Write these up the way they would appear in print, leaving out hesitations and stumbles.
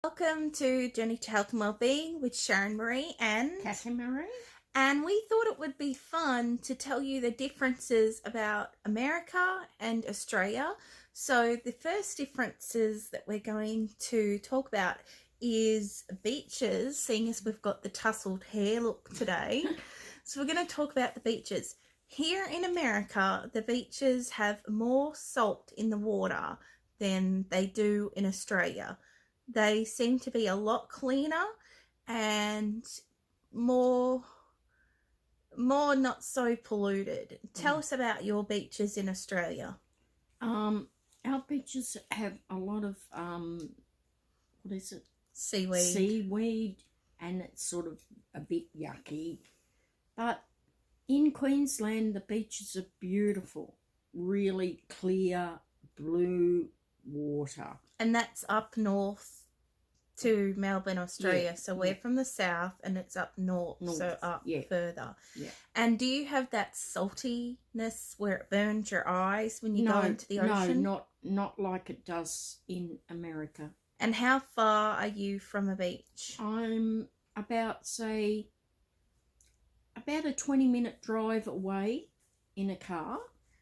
Welcome to Journey to Health and Wellbeing with Sharon Marie and Catherine Marie. And we thought it would be fun to tell you the differences about America and Australia. So the first differences that we're going to talk about is beaches, seeing as we've got the tousled hair look today. So we're going to talk about the beaches. Here in America, the beaches have more salt in the water than they do in Australia. They seem to be a lot cleaner and more not so polluted. Tell us about your beaches in Australia. Our beaches have a lot of what is it? Seaweed, and it's sort of a bit yucky. But in Queensland, the beaches are beautiful, really clear blue water. And that's up north to Melbourne, Australia. Yeah, so we're from the south and it's up north, so up further. Yeah. And do you have that saltiness where it burns your eyes when you go into the ocean? No, not like it does in America. And how far are you from a beach? I'm about a 20-minute drive away in a car.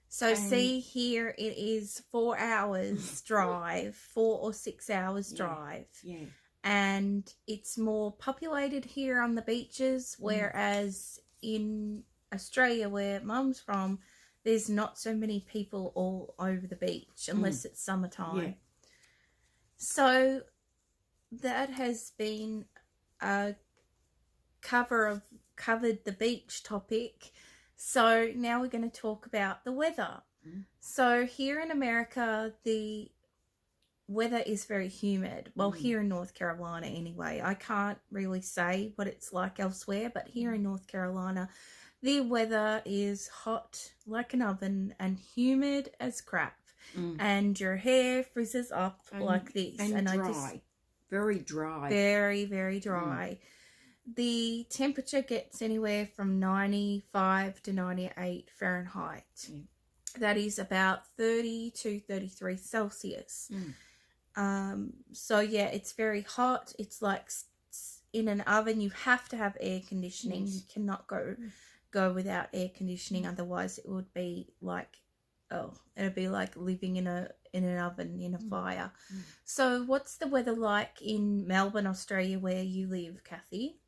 So see here, it is 4 hours drive, 4 or 6 hours drive. Yeah. And it's more populated here on the beaches, whereas in Australia, where Mum's from, there's not so many people all over the beach unless it's summertime. Yeah. So that has been a covered the beach topic. So now we're going to talk about the weather. So here in America, the weather is very humid. Well, here in North Carolina anyway. I can't really say what it's like elsewhere, but here in North Carolina, the weather is hot like an oven and humid as crap. And your hair frizzes up like this. And dry. Very dry. Very, very dry. The temperature gets anywhere from 95 to 98 Fahrenheit. That is about 30 to 33 Celsius. So yeah, it's very hot. It's like in an oven. You have to have air conditioning. You cannot go without air conditioning, otherwise it would be like it'd be like living in an oven in a fire. So what's the weather like in Melbourne, Australia, where you live, Kathy?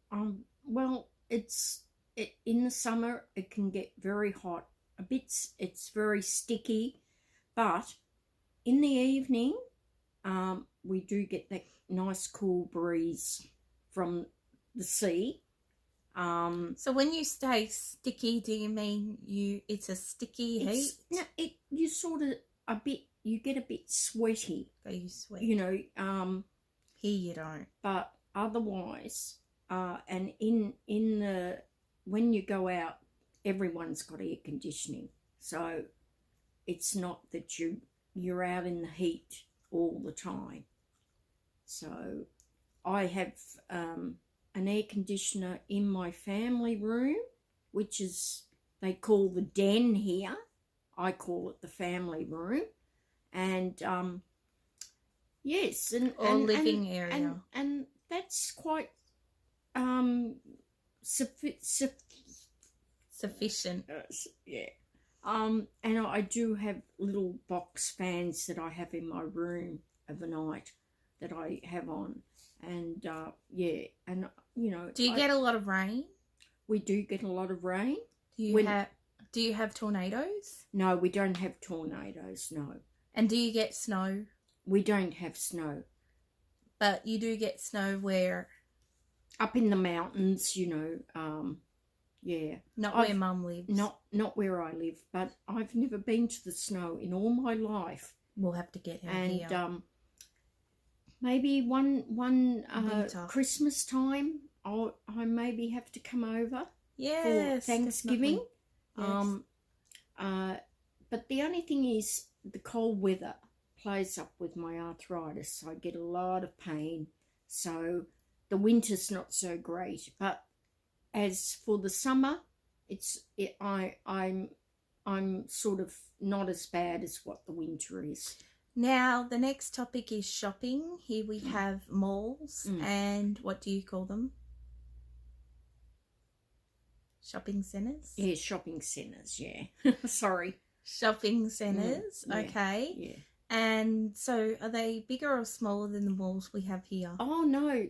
Well, in the summer it can get very hot. It's very sticky, but in the evening, we do get that nice cool breeze from the sea. So when you say sticky, do you mean it's a sticky heat? You get a bit sweaty. Are you sweat? Here you don't. But otherwise, and when you go out, everyone's got air conditioning, so it's not that you're out in the heat all the time. So I have an air conditioner in my family room, which is, they call the den here. I call it the family room. And yes, and living area. And that's quite sufficient. Yeah. And I do have little box fans that I have in my room overnight that I have on. And and do you get a lot of rain? We do get a lot of rain. Do you have tornadoes? No, we don't have tornadoes, no. And do you get snow? We don't have snow. But you do get snow where? Up in the mountains, Not where Mum lives. Not where I live, but I've never been to the snow in all my life. We'll have to get her here. And maybe one Christmas time, I maybe have to come over for Thanksgiving. Yes. But the only thing is, the cold weather plays up with my arthritis. I get a lot of pain, so the winter's not so great. But as for the summer, I'm sort of not as bad as what the winter is. Now, the next topic is shopping. Here we have malls, and what do you call them? Shopping centres? Yeah, shopping centres, yeah. Sorry. Shopping centres, yeah, okay. Yeah. And so are they bigger or smaller than the malls we have here? Oh, no.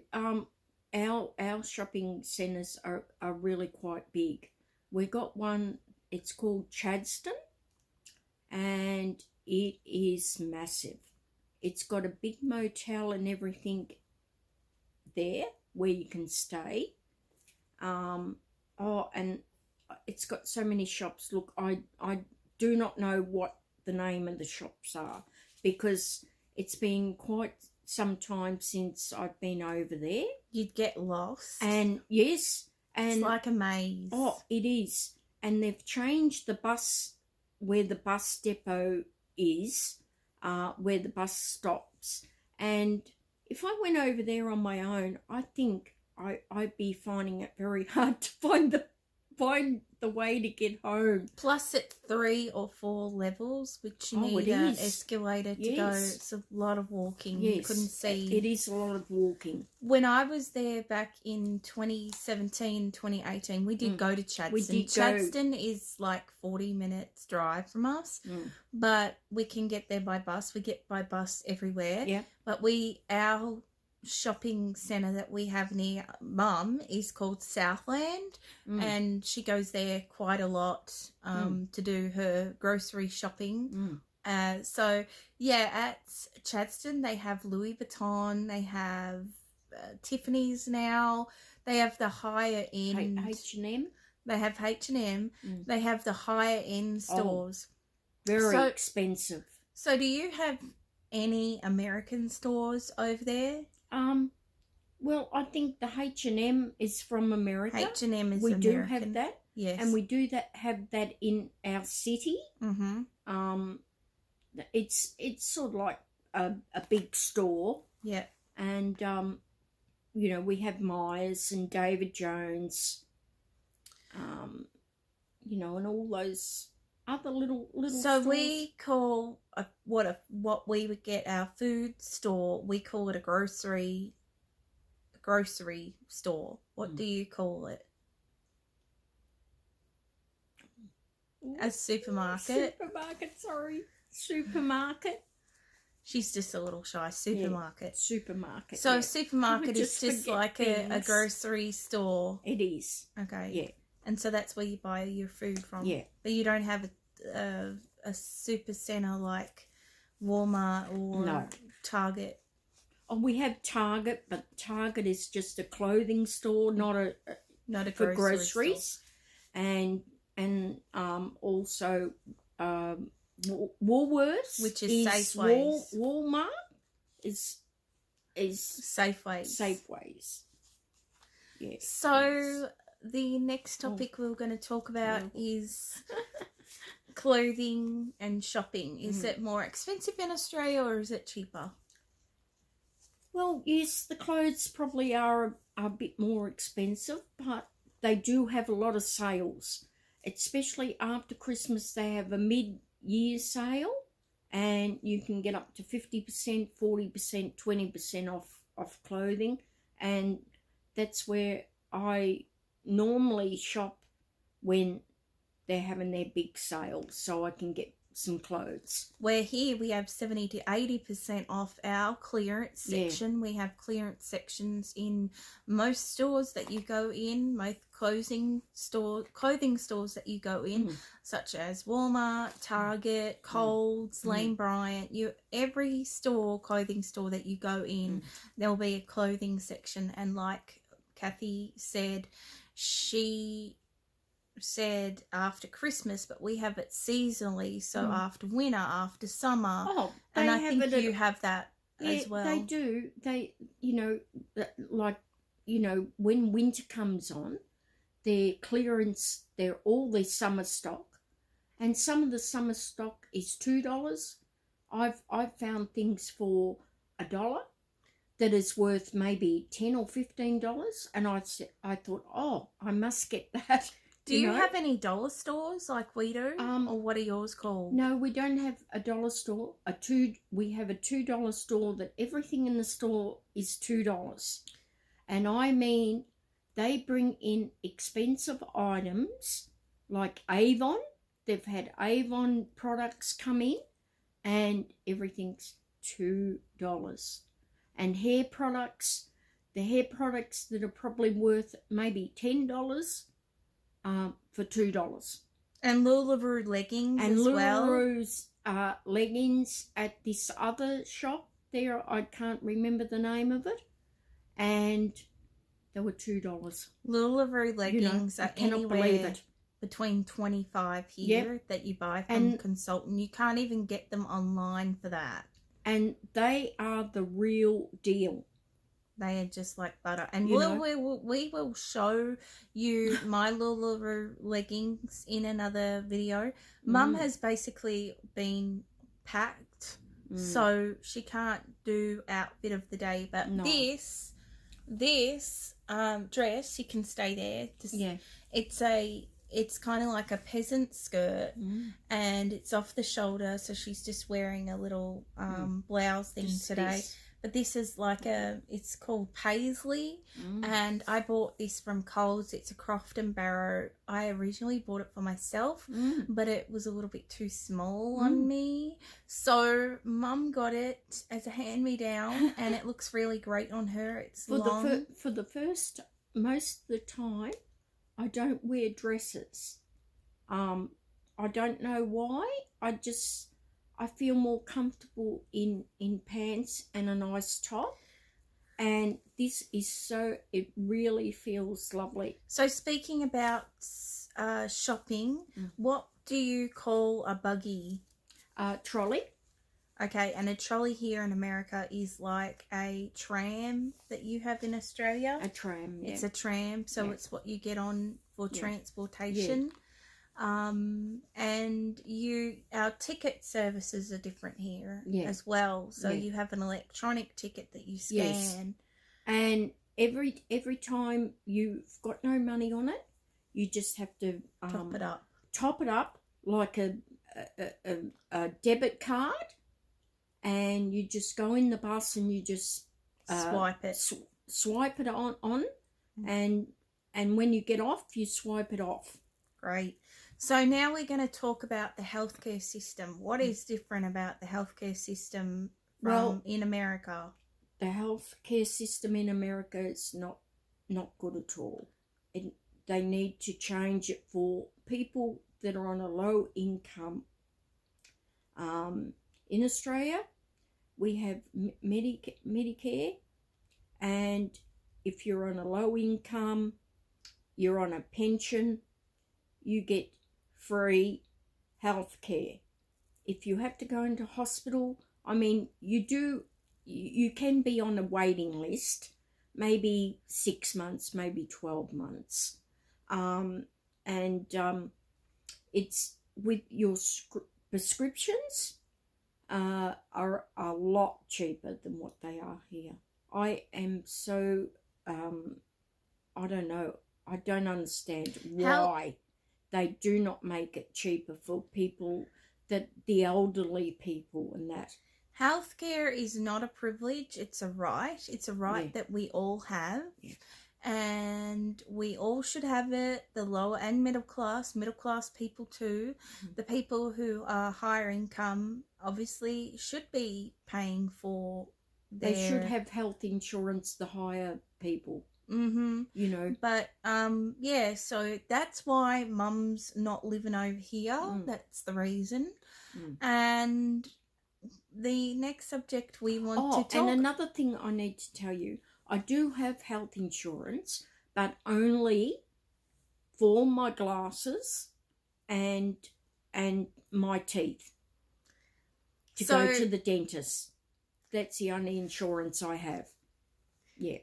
Our shopping centres are really quite big. We got one, it's called Chadstone, and it is massive. It's got a big motel and everything there where you can stay. And it's got so many shops. Look, I do not know what the name of the shops are because it's been quite some time since I've been over there. You'd get lost. And yes, and it's like a maze. Oh, it is. And they've changed the bus, where the bus depot is, where the bus stops. And if I went over there on my own, I think I'd be finding it very hard to find the way to get home. Plus, it's 3 or 4 levels, which you need an escalator to go. It's a lot of walking. Yes, you couldn't see. It is a lot of walking. When I was there back in 2017, 2018, we did go to Chadstone. We did Chadstone is like 40 minutes drive from us, but we can get there by bus. We get by bus everywhere. Yeah. But our shopping centre that we have near Mum is called Southland, and she goes there quite a lot to do her grocery shopping. So yeah, at Chadstone they have Louis Vuitton, they have Tiffany's now, they have the higher end H&M. They have H&M. They have the higher end stores. Very expensive. So do you have any American stores over there? Well, I think the H&M is from America. H&M is we American. We do have that. Yes. And we do have that in our city. It's sort of like a big store. Yeah. And, we have Myers and David Jones, and all those other little so stores. We call what we would get our food store, we call it a grocery store. What do you call it? A supermarket. Supermarket. She's just a little shy. Supermarket. Yeah, supermarket. So a supermarket is just like a grocery store. It is. Okay. Yeah. And so that's where you buy your food from. Yeah. But you don't have a super centre like Walmart or Target. Oh, we have Target, but Target is just a clothing store, not a for groceries. Store. And also Woolworths, which is Safeways. Walmart is Safeways. Yes. So the next topic we're going to talk about is clothing and shopping. Is it more expensive in Australia or is it cheaper? Well, yes, the clothes probably are a bit more expensive, but they do have a lot of sales. Especially after Christmas, they have a mid-year sale, and you can get up to 50%, 40%, 20% off clothing, and that's where I normally shop when they're having their big sales, so I can get some clothes. Where here we have 70 to 80% off our clearance section. Yeah. We have clearance sections in most stores that you go in, most clothing stores that you go in, such as Walmart, Target, Coles, Lane Bryant. Every clothing store that you go in, there'll be a clothing section. And like Kathy said, she said after Christmas, but we have it seasonally, so after winter, after summer. And I think you have that as well. They do. They, when winter comes on, their clearance, all their summer stock, and some of the summer stock is $2. I've found things for $1 that is worth maybe $10 or $15, and I thought, I must get that. Do you have any dollar stores like we do? Or what are yours called? No, we don't have a dollar store. We have a $2 store that everything in the store is $2. And I mean, they bring in expensive items like Avon. They've had Avon products come in and everything's $2. And hair products, the hair products that are probably worth maybe $10 for $2. And Lularoe leggings and as well. And Lularoe's leggings at this other shop there, I can't remember the name of it, and they were $2. Lularoe leggings are anywhere between $25 here that you buy from Consultant. You can't even get them online for that. And they are the real deal. They are just like butter. And we will show you my Lularoe leggings in another video. Mum has basically been packed, so she can't do outfit of the day. But this dress, you can stay there. It's kind of like a peasant skirt, and it's off the shoulder, so she's just wearing a little blouse thing today. But this is like it's called Paisley, and I bought this from Coles. It's a Croft and Barrow. I originally bought it for myself, but it was a little bit too small on me. So Mum got it as a hand-me-down, and it looks really great on her. It's long. For the first, most of the time, I don't wear dresses. I don't know why. I feel more comfortable in pants and a nice top. And this is it really feels lovely. So speaking about shopping, what do you call a buggy? Trolley. Okay, and a trolley here in America is like a tram that you have in Australia. A tram, yeah. It's a tram, so it's what you get on for transportation. And our ticket services are different here as well. So you have an electronic ticket that you scan. Yes. And every time you've got no money on it, you just have to top it up like a debit card, and you just go in the bus and you just swipe it. Swipe it on, and when you get off, you swipe it off. Great. So now we're going to talk about the healthcare system. What is different about the healthcare system in America? The healthcare system in America is not good at all. They need to change it for people that are on a low income. In Australia, we have Medicare, and if you're on a low income, you're on a pension, you get free health care. If you have to go into hospital, I mean, you can be on a waiting list, maybe 6 months, maybe 12 months. It's with your prescriptions are a lot cheaper than what they are here. I am so, I don't know, I don't understand why they do not make it cheaper for people, the elderly people and that. Healthcare is not a privilege, it's a right. It's a right that we all have. Yeah. And we all should have it, the lower and middle class people too. The people who are higher income obviously should be paying for They should have health insurance, the higher people. But so that's why Mum's not living over here. That's the reason. And the next subject we want to talk. And another thing I need to tell you, I do have health insurance, but only for my glasses and my teeth to go to the dentist. That's the only insurance I have. Yeah.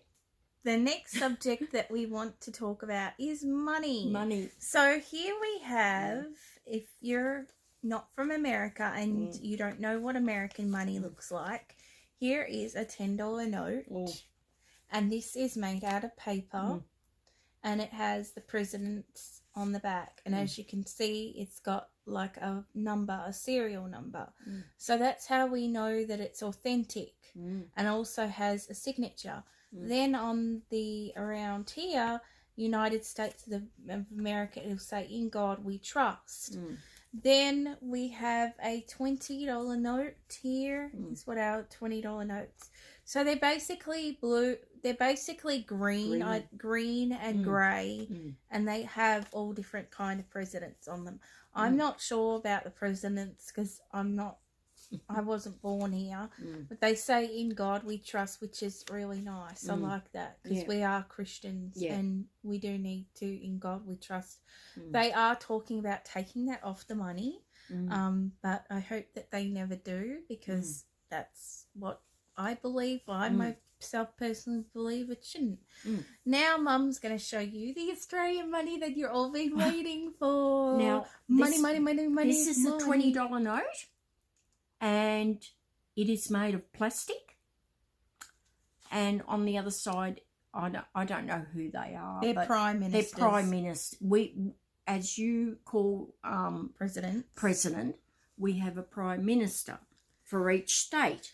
The next subject that we want to talk about is money. Money. So here we have, if you're not from America and you don't know what American money looks like, here is a $10 note. And this is made out of paper. And it has the president's on the back, and as you can see, it's got like a number, a serial number. So that's how we know that it's authentic, and also has a signature. Then on the around here, United States of America, it'll say, "In God we trust." Then we have a $20 note here. This is what our $20 notes. So they're basically blue. They're basically green and grey, and they have all different kind of presidents on them. I'm not sure about the presidents because I wasn't born here, but they say "In God we trust," which is really nice. I like that because we are Christians and we do need to "In God we trust." They are talking about taking that off the money, but I hope that they never do, because that's what I believe. I myself personally believe it shouldn't. Now Mum's going to show you the Australian money that you've all been waiting for. Now, money. This is a $20 note, and it is made of plastic. And on the other side, I don't know who they are. They're prime ministers. They're prime ministers. We, as you call president, we have a prime minister for each state.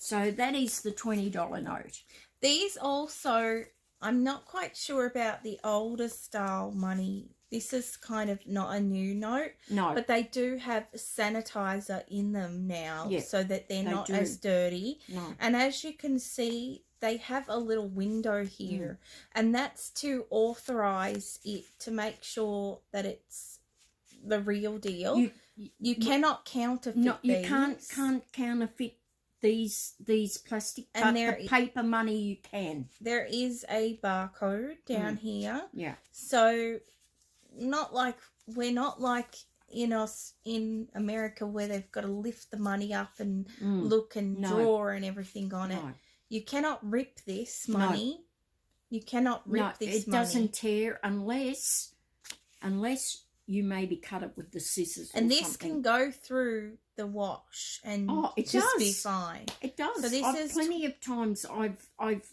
So that is the $20 note. These also, I'm not quite sure about the older style money. This is kind of not a new note. No. But they do have sanitizer in them now, so that they're not as dirty. No. And as you can see, they have a little window here. And that's to authorise it, to make sure that it's the real deal. You cannot counterfeit No, you these. can't counterfeit these plastic, and the paper money you can. There is a barcode down here. Yeah. So we're not like in America where they've got to lift the money up and look and draw and everything on it. You cannot rip this money. No. You cannot rip this money. It doesn't tear unless you maybe cut it with the scissors. And this can go through the wash and be fine. It does. So this plenty of times I've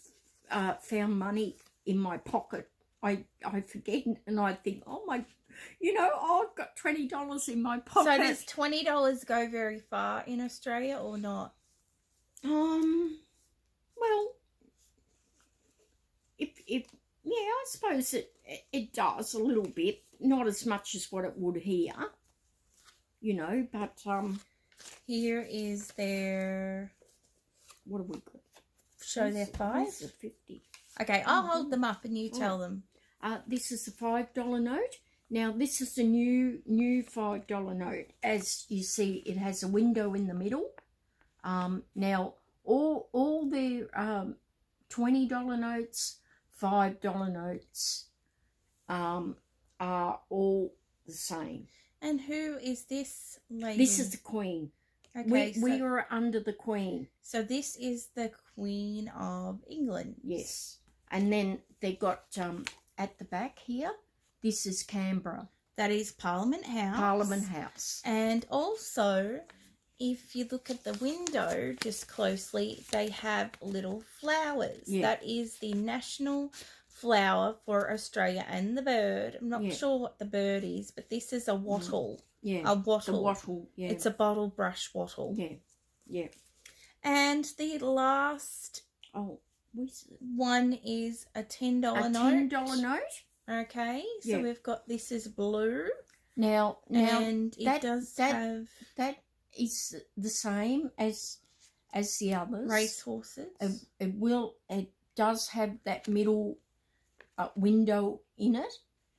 found money in my pocket. I forget and I think, oh my, I've got $20 in my pocket. So does $20 go very far in Australia or not? Well, I suppose it does a little bit. Not as much as what it would here, but here is their, what have we got? Show their $5. This is a 50. Okay, I'll hold them up and you tell them. This is a $5 note. Now, this is a new $5 note. As you see, it has a window in the middle. Now, all their $20 notes, $5 notes, are all the same. And who is this lady? This is the Queen. Okay, we are under the Queen. So this is the Queen of England. Yes. And then they got at the back here, this is Canberra. That is Parliament House. Parliament House. And also, if you look at the window just closely, they have little flowers. Yeah. That is the national flower for Australia and the bird. I'm not sure what the bird is, but this is a wattle. Yeah. A wattle. The wattle, yeah. It's a bottle brush wattle. Yeah. Yeah. And the last one is a $10 note. A $10 note? Okay. So we've got, this is blue. Now and it does have, that is the same as the others. Racehorses. It does have that middle window in it,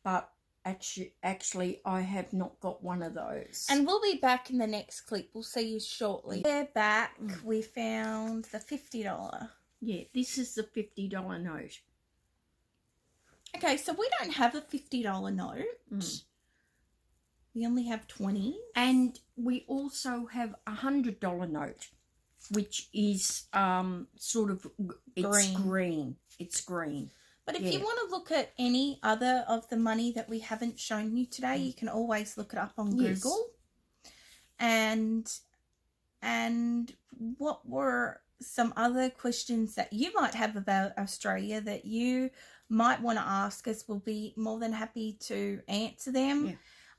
but actually I have not got one of those. And we'll be back in the next clip. We'll see you shortly. We're back. We found the $50. Yeah, this is the $50 note. Okay, so we don't have a $50 note. We only have 20. And we also have a $100 note, which is sort of green. It's green. But if you want to look at any other of the money that we haven't shown you today, you can always look it up on Google. And what we're some other questions that you might have about Australia that you might want to ask us, we'll be more than happy to answer them. Yeah.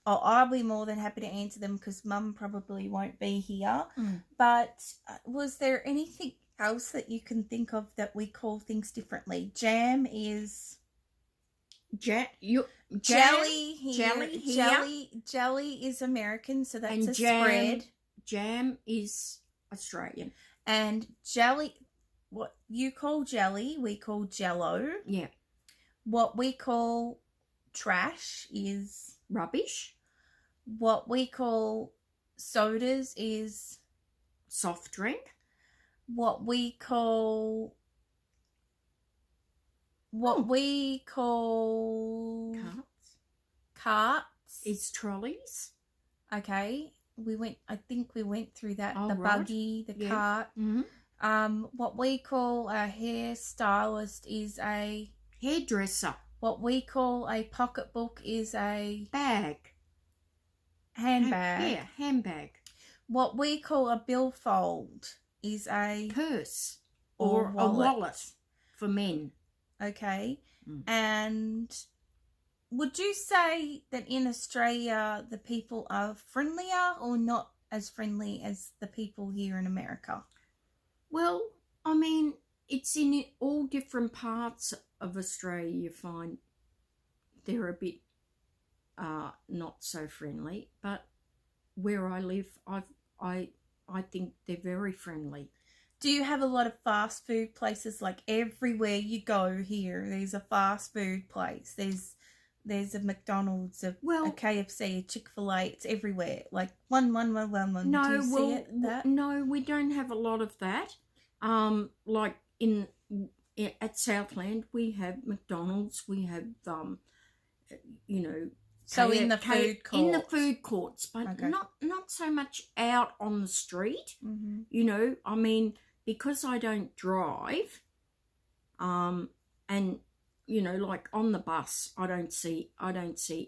Or I'll be more than happy to answer them because Mum probably won't be here. Mm. But was there anything else that you can think of that we call things differently? Jam is jelly here. Jelly is American, so that's and a jam, spread. Jam is Australian. And jelly, what you call jelly, we call jello. Yeah. What we call trash is Rubbish. what we call sodas is Soft drink. what we call carts is trolleys. Okay, I think we went through that. Oh, the right. buggy, the Yeah. cart. Mm-hmm. What we call a hairstylist is a hairdresser. What we call a pocketbook is a bag. handbag. Yeah, handbag. What we call a billfold is a purse or a wallet for men. Okay. Mm. And would you say that in Australia the people are friendlier or not as friendly as the people here in America? Well, I mean, it's in all different parts of Australia you find they're a bit not so friendly, but where I live, I think they're very friendly. Do you have a lot of fast food places? Like everywhere you go here, there's a fast food place. There's a McDonald's, a KFC, a Chick-fil-A. It's everywhere. Like one. No, Do you see it? No, we don't have a lot of that. Like at Southland, we have McDonald's. We have So in the food courts. In the food courts, but Okay. not so much out on the street. Mm-hmm. I mean, because I don't drive, and like on the bus, I don't see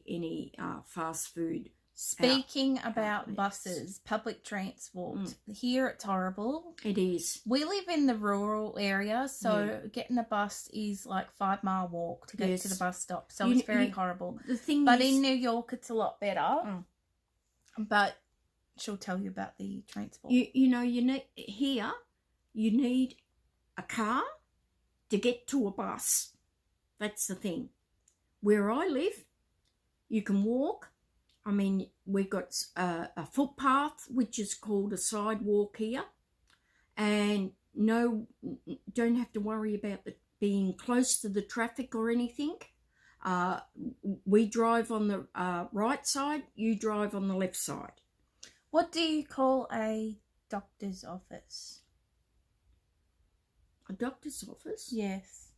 any fast food. Speaking about buses, public transport, here it's horrible. It is. We live in the rural area, so getting a bus is like 5 mile walk to get to the bus stop. So it's very horrible. The thing but is, in New York, it's a lot better. But she'll tell you about the transport. You need a car to get to a bus. That's the thing. Where I live, you can walk. I mean, we've got a footpath, which is called a sidewalk here. And don't have to worry about being close to the traffic or anything. We drive on the right side, you drive on the left side. What do you call a doctor's office? A doctor's office? Yes.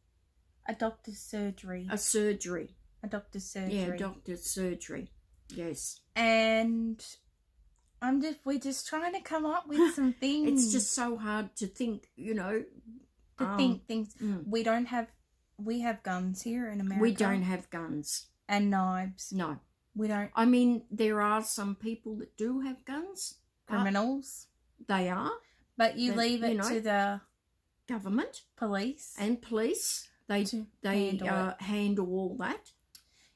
A doctor's surgery. A surgery. A doctor's surgery. Yeah, doctor's surgery. Yes. And we're just trying to come up with some things. It's just so hard to think, think things. We have guns here in America. We don't have guns. And knives. No. We don't. I mean, there are some people that do have guns. Criminals. They are. But you leave it to the government. Police. And police. They handle all that.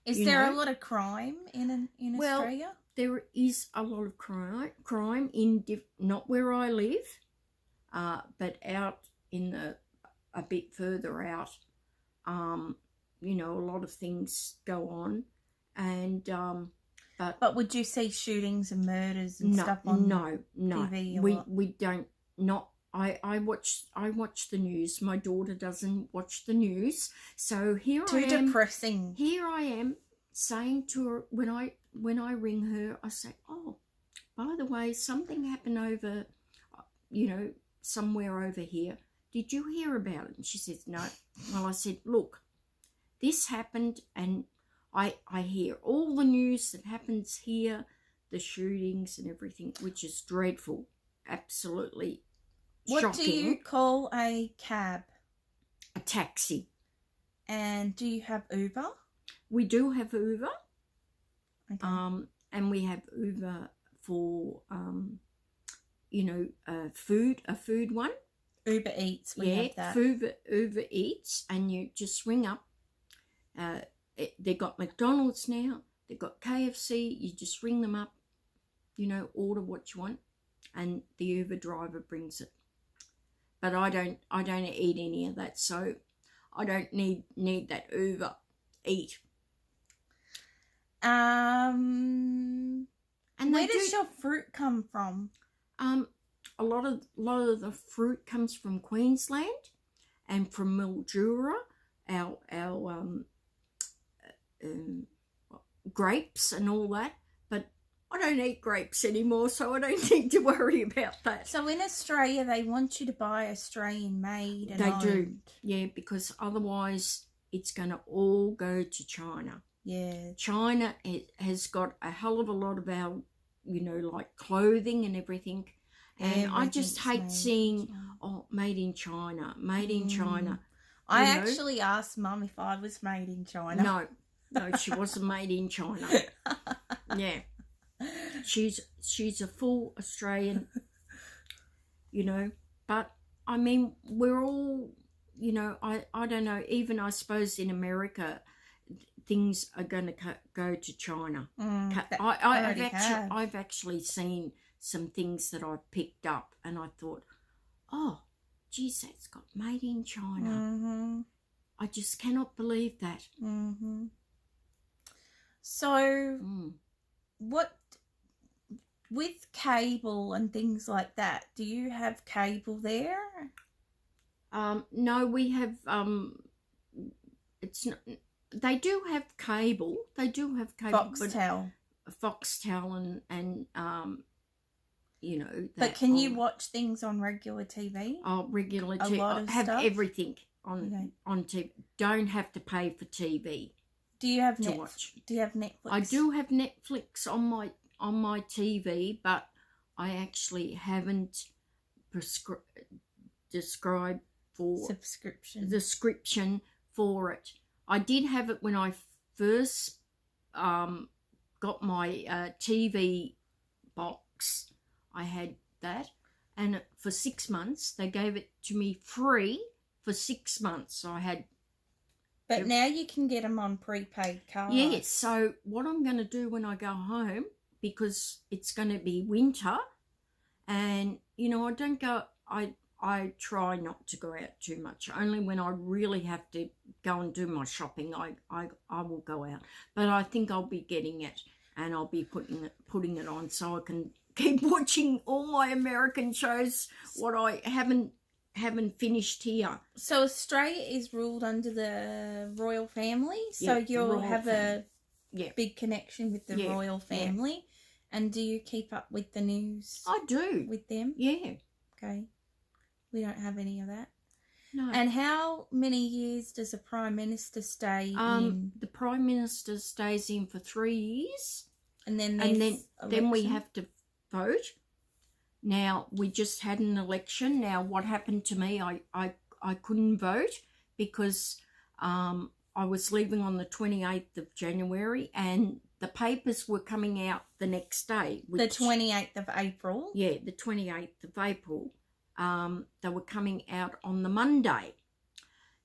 Is there a lot of crime in Australia? There is a lot of crime in not where I live, but out in a bit further out. A lot of things go on, and but would you see shootings and murders and stuff on TV? We don't. Not. I watch the news. My daughter doesn't watch the news, so here I am. Too depressing. Here I am saying to her when I ring her, I say, "Oh, by the way, something happened over, somewhere over here. Did you hear about it?" And she says, "No." Well, I said, "Look, this happened, and I hear all the news that happens here, the shootings and everything, which is dreadful, absolutely." What shocking. do you call a cab? A taxi. And do you have Uber? We do have Uber. Okay. And we have Uber for, a food one. Uber Eats, we have that. Uber Eats, and you just ring up. They got McDonald's now. They got KFC. You just ring them up. Order what you want, and the Uber driver brings it. But I don't eat any of that, so I don't need that Uber Eat. And where does your fruit come from? A lot of the fruit comes from Queensland and from Mildura. Our grapes and all that, but I don't eat grapes anymore, so I don't need to worry about that. So in Australia, they want you to buy Australian made and owned. Do, yeah, because otherwise it's going to all go to China. Yeah. China has got a hell of a lot of our, like clothing and everything. And I just hate seeing, made in China, made in China. I actually asked Mum if I was made in China. No, she wasn't made in China. Yeah. She's a full Australian, but I mean, we're all, I don't know, even I suppose in America, things are going to go to China. I've actually seen some things that I've picked up, and I thought, oh, geez, that's got made in China. Mm-hmm. I just cannot believe that. Mm-hmm. So, what, with cable and things like that, do you have cable there? No, we have, it's not, they do have cable. They do have cable. Foxtel and But can you watch things on regular TV? Oh, regular TV. TV. A lot of have stuff? everything on TV. Don't have to pay for TV. Do you have to watch? Do you have Netflix? I do have Netflix on my TV, but I actually haven't described for description for it. I did have it when I first got my TV box. I had that, and for 6 months they gave it to me free for 6 months. So I had. But now you can get them on prepaid cards. Yes. So what I'm going to do when I go home, because it's going to be winter, and I don't go. I try not to go out too much. Only when I really have to go and do my shopping, I will go out. But I think I'll be getting it, and I'll be putting it on so I can keep watching all my American shows. What I haven't finished here. So Australia is ruled under the royal family, so you'll have a big connection with the royal family. Yeah. And do you keep up with the news? I do. With them? Yeah. Okay. We don't have any of that. No. And how many years does a Prime Minister stay in? The Prime Minister stays in for 3 years. And then we have to vote. Now, we just had an election. Now, what happened to me, I couldn't vote because I was leaving on the 28th of January, and the papers were coming out the next day. The 28th of April? Yeah, the 28th of April. They were coming out on the Monday.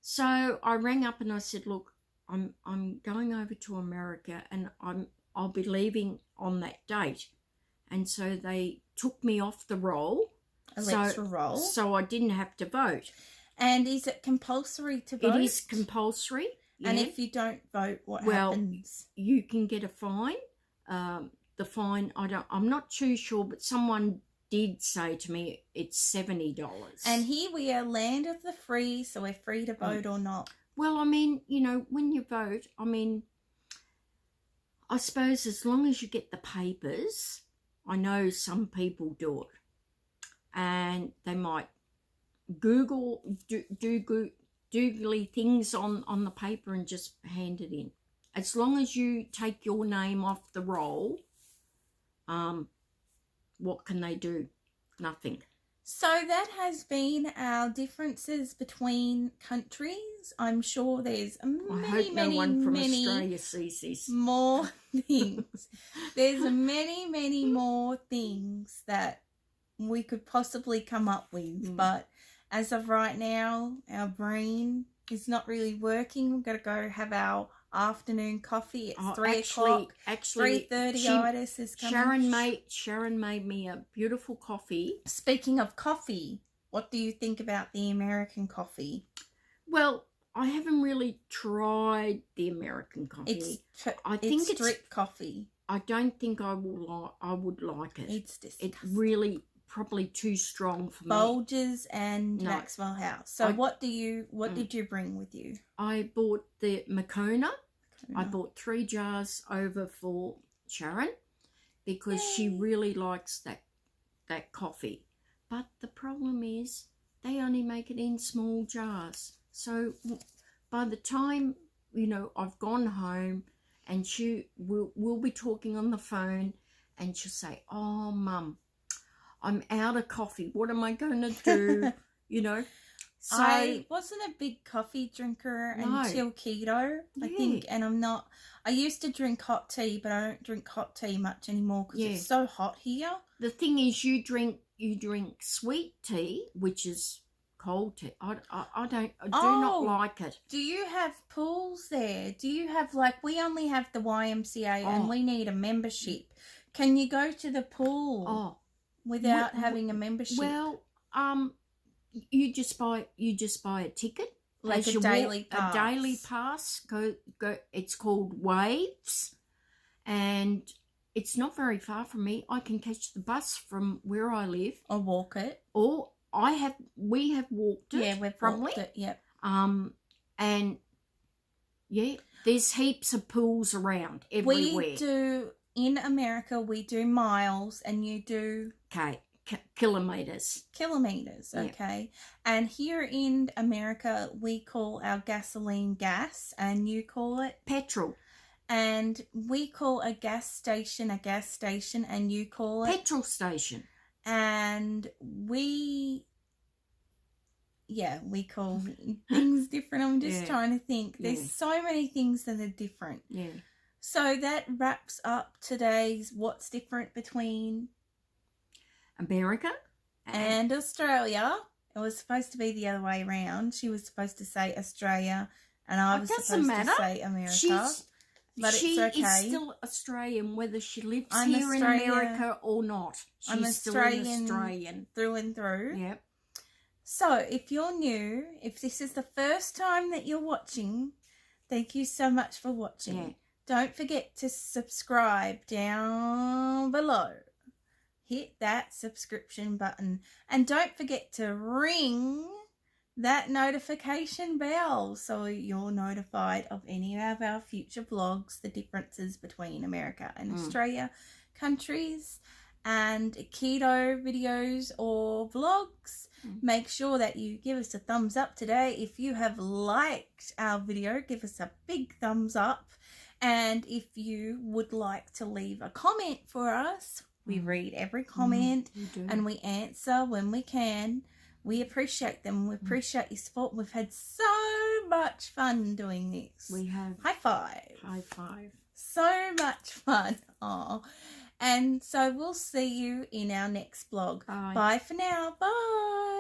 So I rang up and I said, look, I'm going over to America, and I'll be leaving on that date. And so they took me off the roll. Electoral roll. So I didn't have to vote. And is it compulsory to vote? It is compulsory. Yeah. And if you don't vote, what happens? You can get a fine. The fine, I'm not too sure, but someone did say to me it's $70. And here we are, land of the free, so we're free to vote or not. Well, I mean, when you vote, I suppose as long as you get the papers. I know some people do it, and they might Google, doogly things on the paper and just hand it in. As long as you take your name off the roll, what can they do? Nothing. So that has been our differences between countries. I'm sure there's Australia sees this. More things. There's many more things that we could possibly come up with, but as of right now, our brain is not really working. We've got to go have our afternoon coffee. It's 3 o'clock. Actually, 3:30 Itis is coming. Sharon made me a beautiful coffee. Speaking of coffee, what do you think about the American coffee? Well, I haven't really tried the American coffee. I think it's drip coffee. I don't think I would like it. It's disgusting. It's really probably too strong for me. Folgers and Maxwell House. So what did you bring with you? I bought the Moccona. I bought 3 jars over for Sharon because she really likes that coffee. But the problem is they only make it in small jars. So by the time, I've gone home and we'll be talking on the phone and she'll say, "Oh, Mum, I'm out of coffee. What am I going to do?" So I wasn't a big coffee drinker until keto, I think, and I'm not. I used to drink hot tea, but I don't drink hot tea much anymore because it's so hot here. The thing is, you drink sweet tea, which is cold tea. I do not like it. Do you have pools there? Do you have we only have the YMCA and we need a membership. Can you go to the pool without having a membership? Well, you just buy a ticket, like a daily pass. A daily pass. Go. It's called Waves, and it's not very far from me. I can catch the bus from where I live, or walk it, or we have walked it. Yeah, we've walked it. Yep. And there's heaps of pools around everywhere. We do in America. We do miles, and you do kilometers. Okay. And here in America, we call our gasoline gas, and you call it petrol. And we call a gas station, and you call it petrol station. And we call things different. I'm just trying to think. There's so many things that are different. Yeah. So that wraps up today's What's Different Between America and Australia. It was supposed to be the other way around. She was supposed to say Australia, and I was supposed to say America. But she it's okay. is still Australian, whether she lives here in America or not. She's still an Australian through and through. Yep. So if you're new, if this is the first time that you're watching, thank you so much for watching. Yeah. Don't forget to subscribe down below. Hit that subscription button. And don't forget to ring that notification bell so you're notified of any of our future vlogs, the differences between America and Australia countries, and keto videos or vlogs. Make sure that you give us a thumbs up today. If you have liked our video, give us a big thumbs up. And if you would like to leave a comment for us, we read every comment and we answer when we can. We appreciate them. We appreciate your support. We've had so much fun doing this. We have. High five. High five. So much fun. Oh. And so we'll see you in our next vlog. Bye. Bye for now. Bye.